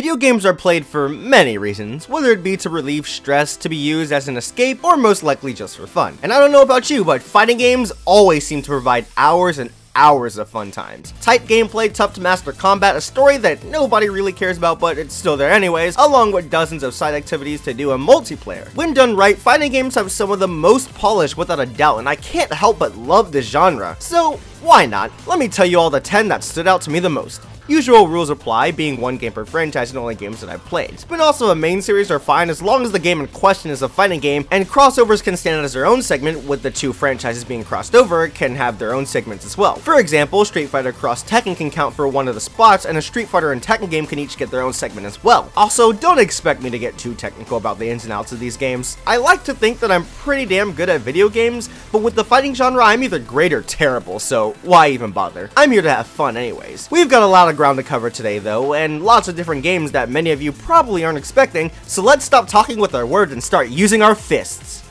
Video games are played for many reasons, whether it be to relieve stress, to be used as an escape, or most likely just for fun. And I don't know about you, but fighting games always seem to provide hours and hours of fun times. Tight gameplay, tough to master combat, a story that nobody really cares about but it's still there anyways, along with dozens of side activities to do in multiplayer. When done right, fighting games have some of the most polish without a doubt, and I can't help but love this genre. So why not? Let me tell you all the 10 that stood out to me the most. Usual rules apply, being one game per franchise and only games that I've played. Spin-offs of a main series are fine as long as the game in question is a fighting game, and crossovers can stand as their own segment, with the two franchises being crossed over can have their own segments as well. For example, Street Fighter Cross Tekken can count for one of the spots, and a Street Fighter and Tekken game can each get their own segment as well. Also, don't expect me to get too technical about the ins and outs of these games. I like to think that I'm pretty damn good at video games, but with the fighting genre I'm either great or terrible, so why even bother? I'm here to have fun anyways. We've got a lot of ground to cover today though, and lots of different games that many of you probably aren't expecting, so let's stop talking with our words and start using our fists.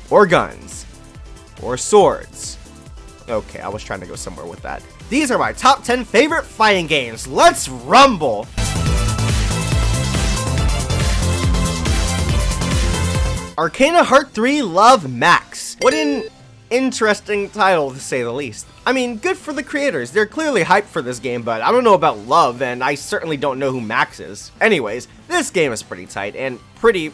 Or guns. Or swords. Okay, I was trying to go somewhere with that. These are my top 10 favorite fighting games. Let's rumble! Arcana Heart 3 Love Max. What an interesting title to say the least. I mean, good for the creators, they're clearly hyped for this game, but I don't know about love, and I certainly don't know who Max is. Anyways, this game is pretty tight, and pretty.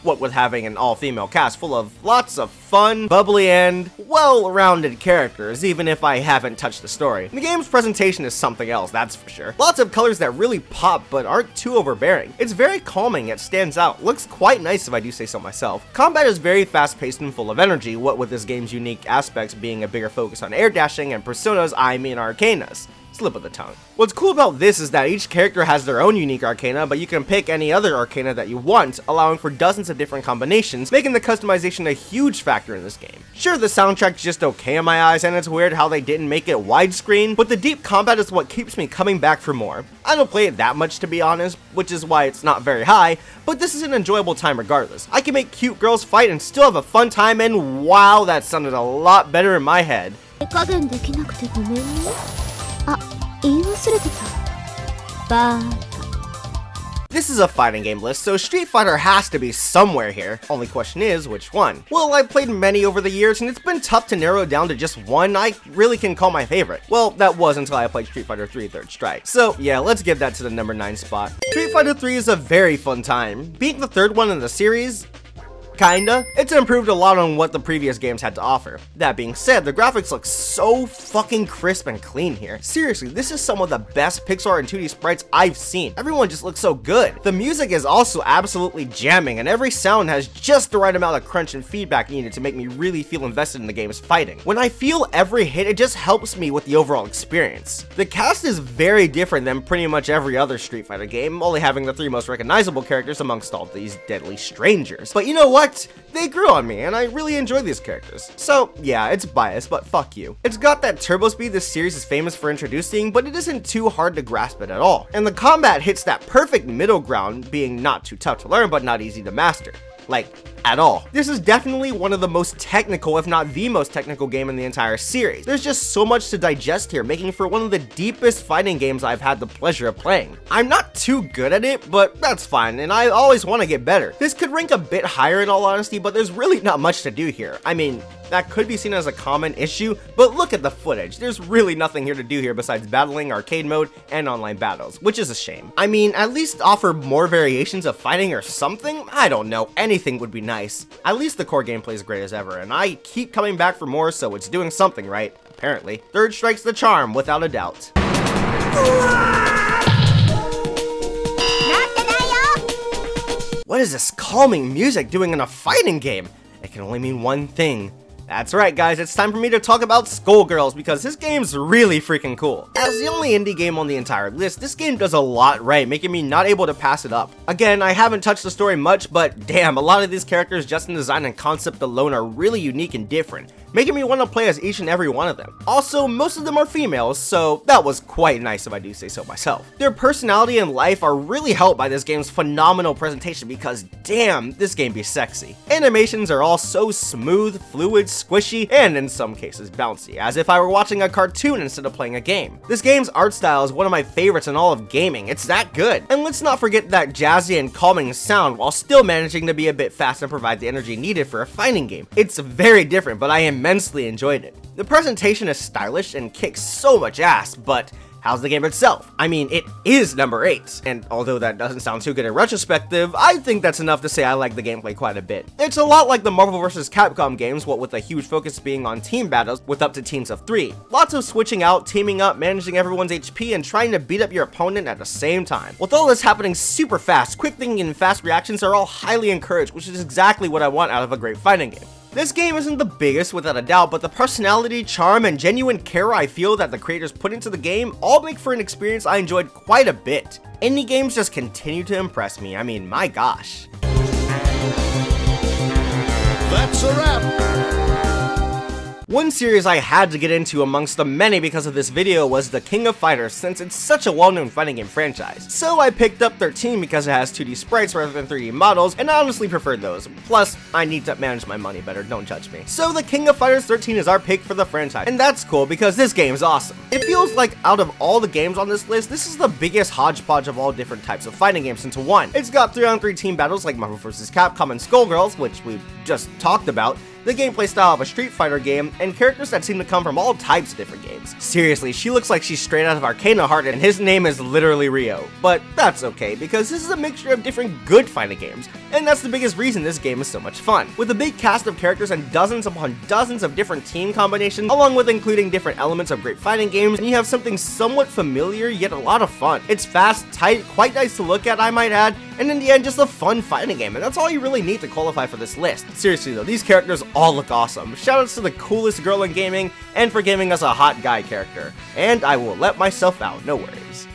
What with having an all-female cast full of lots of fun, bubbly, and well-rounded characters, even if I haven't touched the story. The game's presentation is something else, that's for sure. Lots of colors that really pop, but aren't too overbearing. It's very calming, yet stands out. Looks quite nice if I do say so myself. Combat is very fast-paced and full of energy, what with this game's unique aspects being a bigger focus on air dashing and personas, I mean arcanas. Slip of the tongue. What's cool about this is that each character has their own unique arcana, but you can pick any other arcana that you want, allowing for dozens of different combinations, making the customization a huge factor in this game. Sure, the soundtrack's just okay in my eyes, and it's weird how they didn't make it widescreen, but the deep combat is what keeps me coming back for more. I don't play it that much to be honest, which is why it's not very high, but this is an enjoyable time regardless. I can make cute girls fight and still have a fun time, and wow, that sounded a lot better in my head. This is a fighting game list, so Street Fighter has to be somewhere here. Only question is, which one? Well, I've played many over the years, and it's been tough to narrow it down to just one I really can call my favorite. Well, that was until I played Street Fighter 3 Third Strike. So yeah, let's give that to the number 9 spot. Street Fighter 3 is a very fun time. Being the third one in the series, kinda. It's improved a lot on what the previous games had to offer. That being said, the graphics look so fucking crisp and clean here. Seriously, this is some of the best Pixar and 2D sprites I've seen. Everyone just looks so good. The music is also absolutely jamming, and every sound has just the right amount of crunch and feedback needed to make me really feel invested in the game's fighting. When I feel every hit, it just helps me with the overall experience. The cast is very different than pretty much every other Street Fighter game, only having the 3 most recognizable characters amongst all these deadly strangers. But you know what? They grew on me, and I really enjoy these characters. So yeah, it's biased, but fuck you. It's got that turbo speed this series is famous for introducing, but it isn't too hard to grasp it at all. And the combat hits that perfect middle ground, being not too tough to learn, but not easy to master. Like, at all. This is definitely one of the most technical, if not the most technical game in the entire series. There's just so much to digest here, making for one of the deepest fighting games I've had the pleasure of playing. I'm not too good at it, but that's fine, and I always want to get better. This could rank a bit higher in all honesty, but there's really not much to do here. I mean, that could be seen as a common issue, but look at the footage. There's really nothing here to do here besides battling, arcade mode, and online battles, which is a shame. I mean, at least offer more variations of fighting or something? I don't know, anything would be nice. At least the core gameplay is great as ever, and I keep coming back for more, so it's doing something right, apparently. Third strike's the charm, without a doubt. What is this calming music doing in a fighting game? It can only mean one thing. That's right guys, it's time for me to talk about Skullgirls because this game's really freaking cool. As the only indie game on the entire list, this game does a lot right, making me not able to pass it up. Again, I haven't touched the story much, but damn, a lot of these characters just in design and concept alone are really unique and different. making me want to play as each and every one of them. Also, most of them are females, so that was quite nice if I do say so myself. Their personality and life are really helped by this game's phenomenal presentation because damn, this game be sexy. Animations are all so smooth, fluid, squishy, and in some cases bouncy, as if I were watching a cartoon instead of playing a game. This game's art style is one of my favorites in all of gaming, it's that good. And let's not forget that jazzy and calming sound while still managing to be a bit fast and provide the energy needed for a fighting game. It's very different, but I immensely enjoyed it. The presentation is stylish and kicks so much ass, but how's the game itself? I mean, it is number 8, and although that doesn't sound too good in retrospective, I think that's enough to say I like the gameplay quite a bit. It's a lot like the Marvel vs. Capcom games, what with a huge focus being on team battles with up to teams of 3. Lots of switching out, teaming up, managing everyone's HP, and trying to beat up your opponent at the same time. With all this happening super fast, quick thinking and fast reactions are all highly encouraged, which is exactly what I want out of a great fighting game. This game isn't the biggest without a doubt, but the personality, charm, and genuine care I feel that the creators put into the game all make for an experience I enjoyed quite a bit. Indie games just continue to impress me, I mean, my gosh. That's a wrap! One series I had to get into amongst the many because of this video was The King of Fighters, since it's such a well-known fighting game franchise. So I picked up 13 because it has 2D sprites rather than 3D models, and I honestly preferred those. Plus, I need to manage my money better, don't judge me. So The King of Fighters 13 is our pick for the franchise, and that's cool because this game is awesome. It feels like out of all the games on this list, this is the biggest hodgepodge of all different types of fighting games into one. It's got 3-on-3 team battles like Marvel vs. Capcom and Skullgirls, which we just talked about, the gameplay style of a Street Fighter game, and characters that seem to come from all types of different games. Seriously, she looks like she's straight out of Arcana Heart, and his name is literally Rio. But that's okay, because this is a mixture of different good fighting games, and that's the biggest reason this game is so much fun. With a big cast of characters and dozens upon dozens of different team combinations, along with including different elements of great fighting games, and you have something somewhat familiar yet a lot of fun. It's fast, tight, quite nice to look at, I might add, and in the end, just a fun fighting game, and that's all you really need to qualify for this list. Seriously though, these characters all look awesome. Shoutouts to the coolest girl in gaming, and for giving us a hot guy character. And I will let myself out, no worries.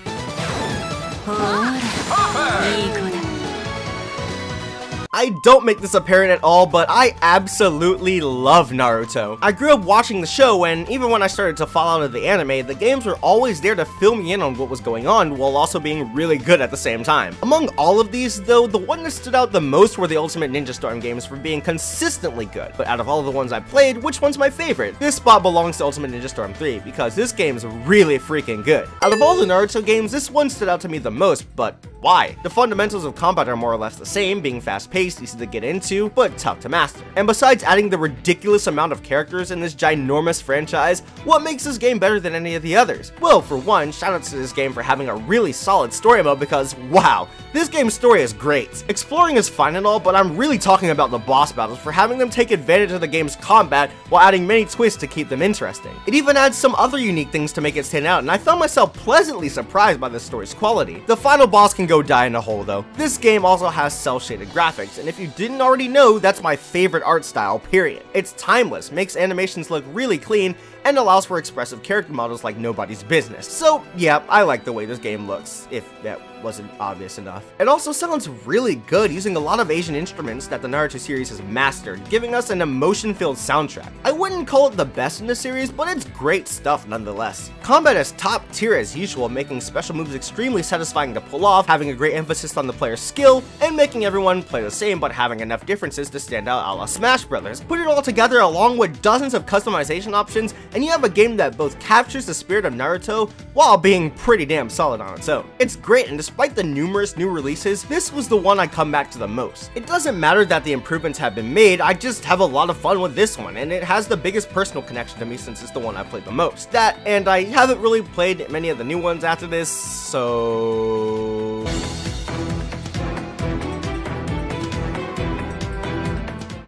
I don't make this apparent at all, but I absolutely love Naruto. I grew up watching the show, and even when I started to fall out of the anime, the games were always there to fill me in on what was going on, while also being really good at the same time. Among all of these, though, the one that stood out the most were the Ultimate Ninja Storm games for being consistently good. But out of all of the ones I played, which one's my favorite? This spot belongs to Ultimate Ninja Storm 3, because this game's really freaking good. Out of all the Naruto games, this one stood out to me the most, but why? The fundamentals of combat are more or less the same, being fast-paced, easy to get into, but tough to master. And besides adding the ridiculous amount of characters in this ginormous franchise, what makes this game better than any of the others? Well, for one, shoutouts to this game for having a really solid story mode because, wow, this game's story is great. Exploring is fine and all, but I'm really talking about the boss battles for having them take advantage of the game's combat while adding many twists to keep them interesting. It even adds some other unique things to make it stand out, and I found myself pleasantly surprised by the story's quality. The final boss can go die in a hole though. This game also has cel-shaded graphics, and if you didn't already know, that's my favorite art style, period. It's timeless, makes animations look really clean, and allows for expressive character models like nobody's business. So yeah, I like the way this game looks, if that wasn't obvious enough. It also sounds really good, using a lot of Asian instruments that the Naruto series has mastered, giving us an emotion-filled soundtrack. I wouldn't call it the best in the series, but it's great stuff nonetheless. Combat is top tier as usual, making special moves extremely satisfying to pull off, having a great emphasis on the player's skill, and making everyone play the same but having enough differences to stand out a la Smash Brothers. Put it all together along with dozens of customization options, and you have a game that both captures the spirit of Naruto while being pretty damn solid on its own. It's great, and despite the numerous new releases, this was the one I come back to the most. It doesn't matter that the improvements have been made, I just have a lot of fun with this one, and it has the biggest personal connection to me since it's the one I played the most. That, and I haven't really played many of the new ones after this, so...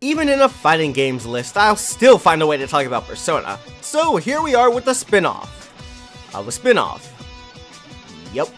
Even in a fighting games list, I'll still find a way to talk about Persona. So here we are with the spin-off. Yep.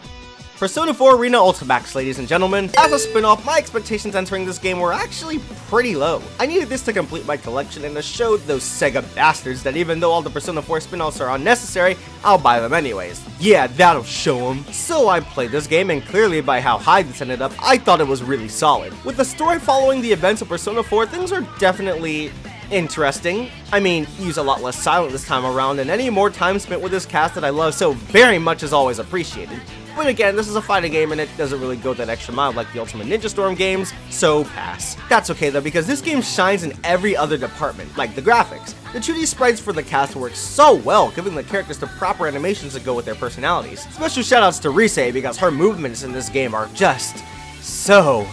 Persona 4 Arena Ultimax, ladies and gentlemen. As a spin-off, my expectations entering this game were actually pretty low. I needed this to complete my collection and to show those Sega bastards that even though all the Persona 4 spin-offs are unnecessary, I'll buy them anyways. Yeah, that'll show them. So I played this game, and clearly by how high this ended up, I thought it was really solid. With the story following the events of Persona 4, things are definitely interesting. I mean, use a lot less silent this time around, and any more time spent with this cast that I love so very much is always appreciated. But again, this is a fighting game and it doesn't really go that extra mile like the Ultimate Ninja Storm games, so pass. That's okay though, because this game shines in every other department, like the graphics. The 2D sprites for the cast work so well, giving the characters the proper animations that go with their personalities. Special shoutouts to Rise, because her movements in this game are just so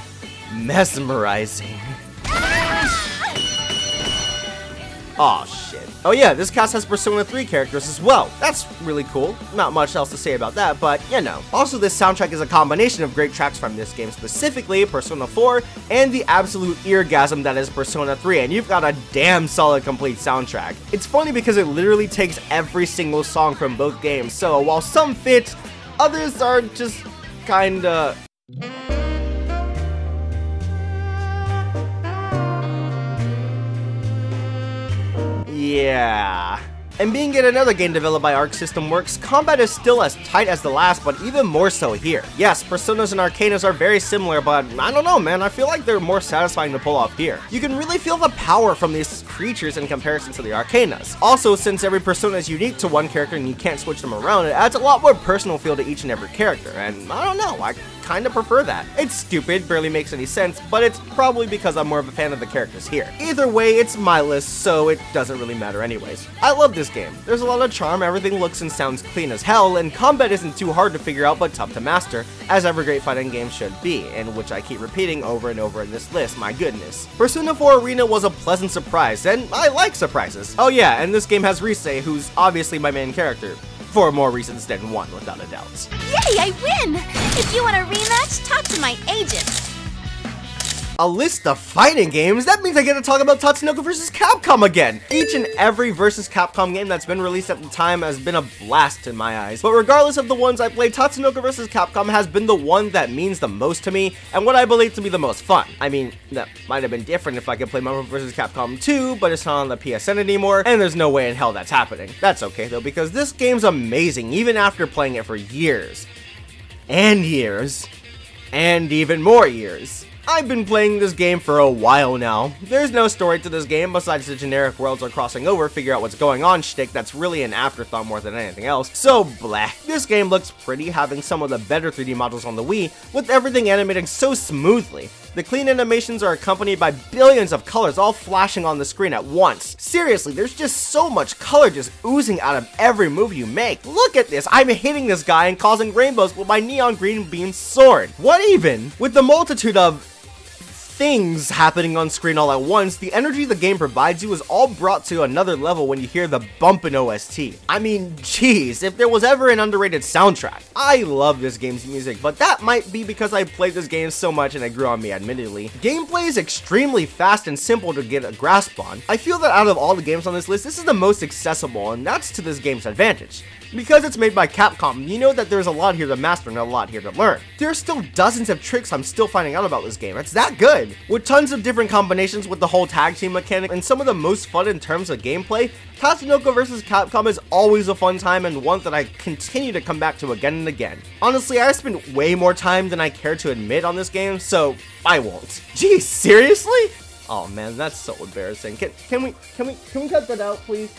mesmerizing. Aw, shit. Oh yeah, this cast has Persona 3 characters as well. That's really cool. Not much else to say about that, but you know. Also, this soundtrack is a combination of great tracks from this game, specifically Persona 4 and the absolute eargasm that is Persona 3, and you've got a damn solid complete soundtrack. It's funny because it literally takes every single song from both games, so while some fit, others are just kinda... yeah. And being yet another game developed by Arc System Works, combat is still as tight as the last, but even more so here. Yes, Personas and Arcanas are very similar, but I don't know, man, I feel like they're more satisfying to pull off here. You can really feel the power from these creatures in comparison to the Arcanas. Also, since every Persona is unique to one character and you can't switch them around, it adds a lot more personal feel to each and every character, and I don't know, I kinda prefer that. It's stupid, barely makes any sense, but it's probably because I'm more of a fan of the characters here. Either way, it's my list, so it doesn't really matter anyways. I love this game. There's a lot of charm, everything looks and sounds clean as hell, and combat isn't too hard to figure out but tough to master, as every great fighting game should be, and which I keep repeating over and over in this list, my goodness. Persona 4 Arena was a pleasant surprise, and I like surprises. Oh yeah, and this game has Rise, who's obviously my main character. For more reasons than one, without a doubt. Yay, I win! If you want a rematch, talk to my agent. A list of fighting games? That means I get to talk about Tatsunoko vs. Capcom again! Each and every vs. Capcom game that's been released at the time has been a blast in my eyes. But regardless of the ones I played, Tatsunoko vs. Capcom has been the one that means the most to me, and what I believe to be the most fun. I mean, that might have been different if I could play Marvel vs. Capcom 2, but it's not on the PSN anymore, and there's no way in hell that's happening. That's okay though, because this game's amazing, even after playing it for years. And years. And even more years. I've been playing this game for a while now. There's no story to this game besides the generic worlds are crossing over, figure out what's going on shtick that's really an afterthought more than anything else, so blah. This game looks pretty, having some of the better 3D models on the Wii, with everything animating so smoothly. The clean animations are accompanied by billions of colors all flashing on the screen at once. Seriously, there's just so much color just oozing out of every move you make. Look at this, I'm hitting this guy and causing rainbows with my neon green beam sword. What even? With the multitude of things happening on screen all at once, the energy the game provides you is all brought to another level when you hear the bumpin' OST. I mean, jeez, if there was ever an underrated soundtrack. I love this game's music, but that might be because I played this game so much and it grew on me admittedly. Gameplay is extremely fast and simple to get a grasp on. I feel that out of all the games on this list, this is the most accessible, and that's to this game's advantage. Because it's made by Capcom, you know that there's a lot here to master and a lot here to learn. There's still dozens of tricks I'm still finding out about this game. It's that good. With tons of different combinations with the whole tag team mechanic and some of the most fun in terms of gameplay, Tatsunoko vs. Capcom is always a fun time and one that I continue to come back to again and again. Honestly, I spent way more time than I care to admit on this game, so I won't. Geez, seriously? Oh man, that's so embarrassing. Can we cut that out, please?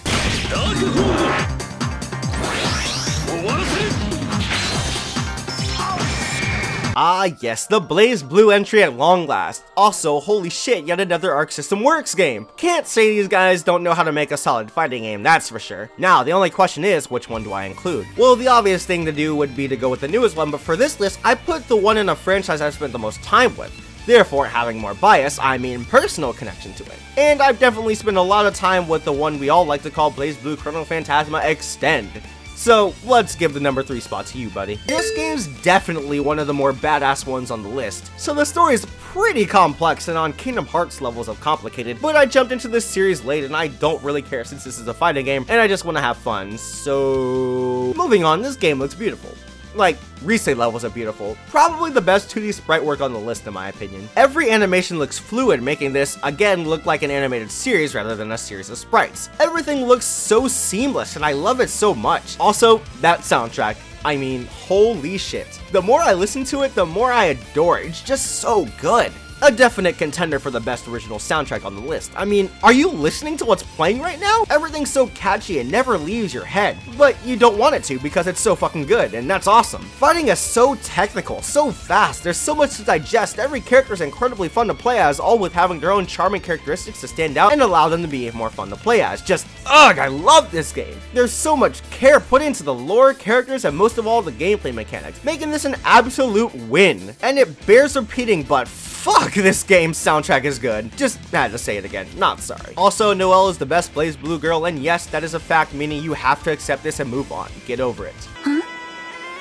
Ah yes, the Blaze Blue entry at long last. Also, holy shit, yet another Arc System Works game. Can't say these guys don't know how to make a solid fighting game, that's for sure. Now, the only question is, which one do I include? Well, the obvious thing to do would be to go with the newest one, but for this list, I put the one in a franchise I've spent the most time with. Therefore, having more bias, I mean personal connection to it. And I've definitely spent a lot of time with the one we all like to call Blaze Blue Chrono Phantasma Extend. So, let's give the number 3 spot to you, buddy. This game's definitely one of the more badass ones on the list. So the story is pretty complex and on Kingdom Hearts levels of complicated, but I jumped into this series late and I don't really care since this is a fighting game and I just want to have fun, so... Moving on, this game looks beautiful. Like, Rise levels are beautiful. Probably the best 2D sprite work on the list in my opinion. Every animation looks fluid, making this, again, look like an animated series rather than a series of sprites. Everything looks so seamless and I love it so much. Also, that soundtrack. I mean, holy shit. The more I listen to it, the more I adore it. It's just so good. a definite contender for the best original soundtrack on the list. I mean, are you listening to what's playing right now? Everything's so catchy and never leaves your head, but you don't want it to because it's so fucking good, and that's awesome. Fighting is so technical, so fast, there's so much to digest, every character is incredibly fun to play as, all with having their own charming characteristics to stand out and allow them to be more fun to play as. Just, ugh, I love this game. There's so much care put into the lore, characters, and most of all, the gameplay mechanics, making this an absolute win. And it bears repeating, but fuck, this game's soundtrack is good. Just had to say it again, not sorry. Also, Noelle is the best BlazBlue girl, and yes, that is a fact, meaning you have to accept this and move on. Get over it. Huh?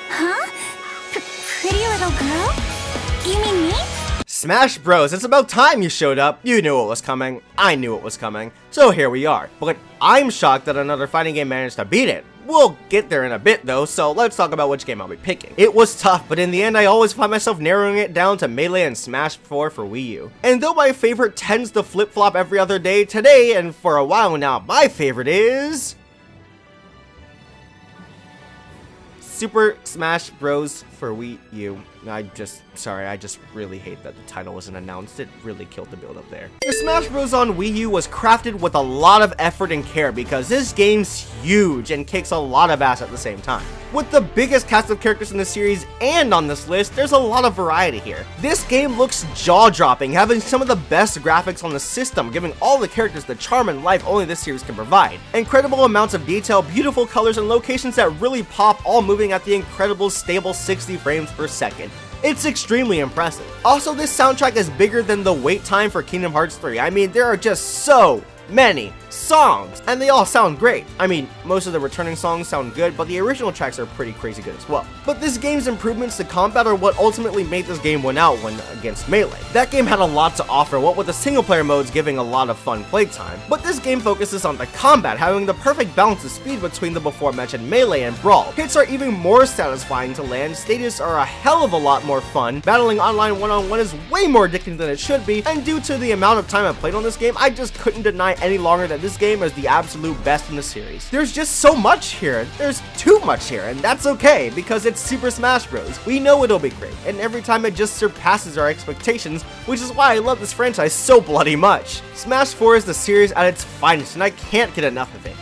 Huh? Pretty little girl? You mean me? Smash Bros, it's about time you showed up. You knew it was coming. I knew it was coming. So here we are. But I'm shocked that another fighting game managed to beat it. We'll get there in a bit though, so let's talk about which game I'll be picking. It was tough, but in the end I always find myself narrowing it down to Melee and Smash 4 for Wii U. And though my favorite tends to flip-flop every other day, today, and for a while now, my favorite is Super Smash Bros. For Wii U. I just really hate that the title wasn't announced. It really killed the build up there. The Smash Bros. On Wii U was crafted with a lot of effort and care because this game's huge and kicks a lot of ass at the same time. With the biggest cast of characters in the series and on this list, there's a lot of variety here. This game looks jaw-dropping, having some of the best graphics on the system, giving all the characters the charm and life only this series can provide. Incredible amounts of detail, beautiful colors, and locations that really pop, all moving at the incredible stable 60 frames per second. It's extremely impressive. Also, this soundtrack is bigger than the wait time for Kingdom Hearts 3. I mean, there are just so many songs, and they all sound great. I mean, most of the returning songs sound good, but the original tracks are pretty crazy good as well. But this game's improvements to combat are what ultimately made this game win out when against Melee. That game had a lot to offer, what with the single player modes giving a lot of fun playtime. But this game focuses on the combat, having the perfect balance of speed between the before mentioned Melee and Brawl. Hits are even more satisfying to land, stages are a hell of a lot more fun, battling online one-on-one is way more addicting than it should be, and due to the amount of time I played on this game, I just couldn't deny any longer that this game is the absolute best in the series. There's just so much here. There's too much here, and that's okay, because it's Super Smash Bros. We know it'll be great, and every time it just surpasses our expectations, which is why I love this franchise so bloody much. Smash 4 is the series at its finest, and I can't get enough of it.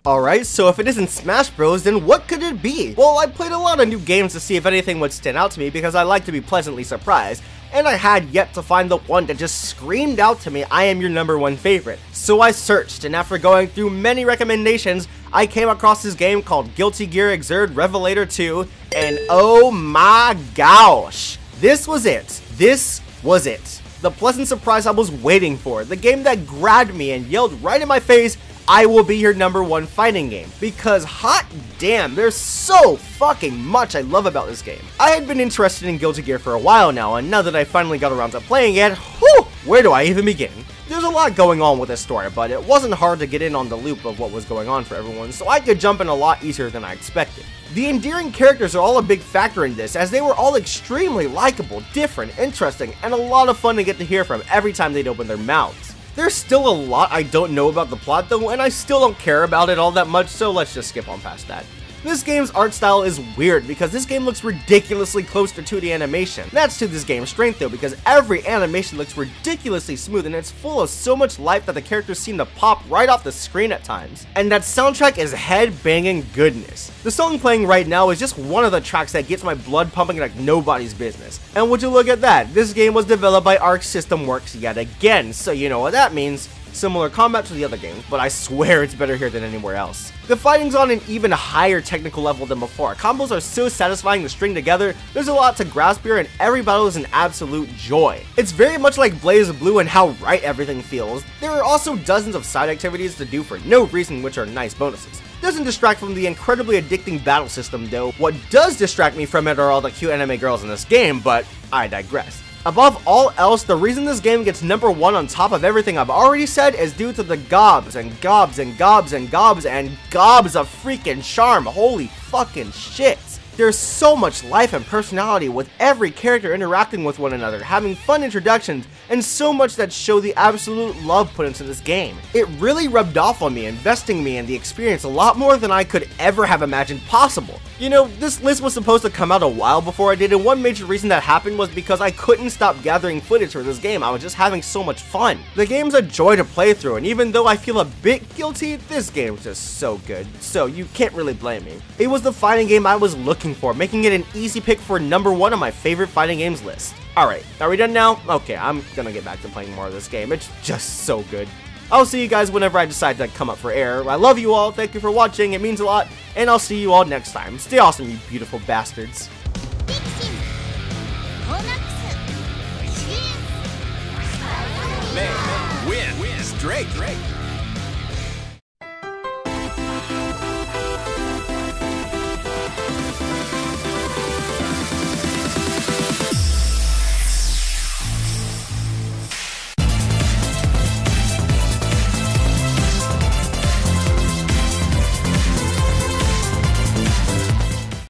Alright, so if it isn't Smash Bros, then what could it be? Well, I played a lot of new games to see if anything would stand out to me because I like to be pleasantly surprised, and I had yet to find the one that just screamed out to me, I am your #1 favorite. So I searched, and after going through many recommendations, I came across this game called Guilty Gear Xrd Revelator 2, and oh my gosh, this was it. This was it. The pleasant surprise I was waiting for, the game that grabbed me and yelled right in my face, I will be your #1 fighting game, because hot damn, there's so fucking much I love about this game. I had been interested in Guilty Gear for a while now, and now that I finally got around to playing it, whew, where do I even begin? There's a lot going on with this story, but it wasn't hard to get in on the loop of what was going on for everyone, so I could jump in a lot easier than I expected. The endearing characters are all a big factor in this, as they were all extremely likable, different, interesting, and a lot of fun to get to hear from every time they'd open their mouths. There's still a lot I don't know about the plot though, and I still don't care about it all that much, so let's just skip on past that. This game's art style is weird because this game looks ridiculously close to 2D animation. That's to this game's strength though, because every animation looks ridiculously smooth and it's full of so much life that the characters seem to pop right off the screen at times. And that soundtrack is head-banging goodness. The song playing right now is just one of the tracks that gets my blood pumping like nobody's business. And would you look at that, this game was developed by Arc System Works yet again, so you know what that means. Similar combat to the other games, but I swear it's better here than anywhere else. The fighting's on an even higher technical level than before. Combos are so satisfying to string together, there's a lot to grasp here, and every battle is an absolute joy. It's very much like BlazBlue and how right everything feels. There are also dozens of side activities to do for no reason, which are nice bonuses. Doesn't distract from the incredibly addicting battle system though. What does distract me from it are all the cute anime girls in this game, but I digress. Above all else, the reason this game gets #1 on top of everything I've already said is due to the gobs and gobs and gobs and gobs and gobs of freaking charm. Holy fucking shit. There's so much life and personality with every character interacting with one another, having fun introductions, and so much that show the absolute love put into this game. It really rubbed off on me, investing me in the experience a lot more than I could ever have imagined possible. You know, this list was supposed to come out a while before I did, and one major reason that happened was because I couldn't stop gathering footage for this game. I was just having so much fun. The game's a joy to play through, and even though I feel a bit guilty, this game's just so good, so you can't really blame me. It was the fighting game I was looking for, making it an easy pick for #1 on my favorite fighting games list. Alright, are we done now? Okay, I'm gonna get back to playing more of this game. It's just so good. I'll see you guys whenever I decide to come up for air. I love you all, thank you for watching, it means a lot, and I'll see you all next time. Stay awesome, you beautiful bastards. Man, win, straight.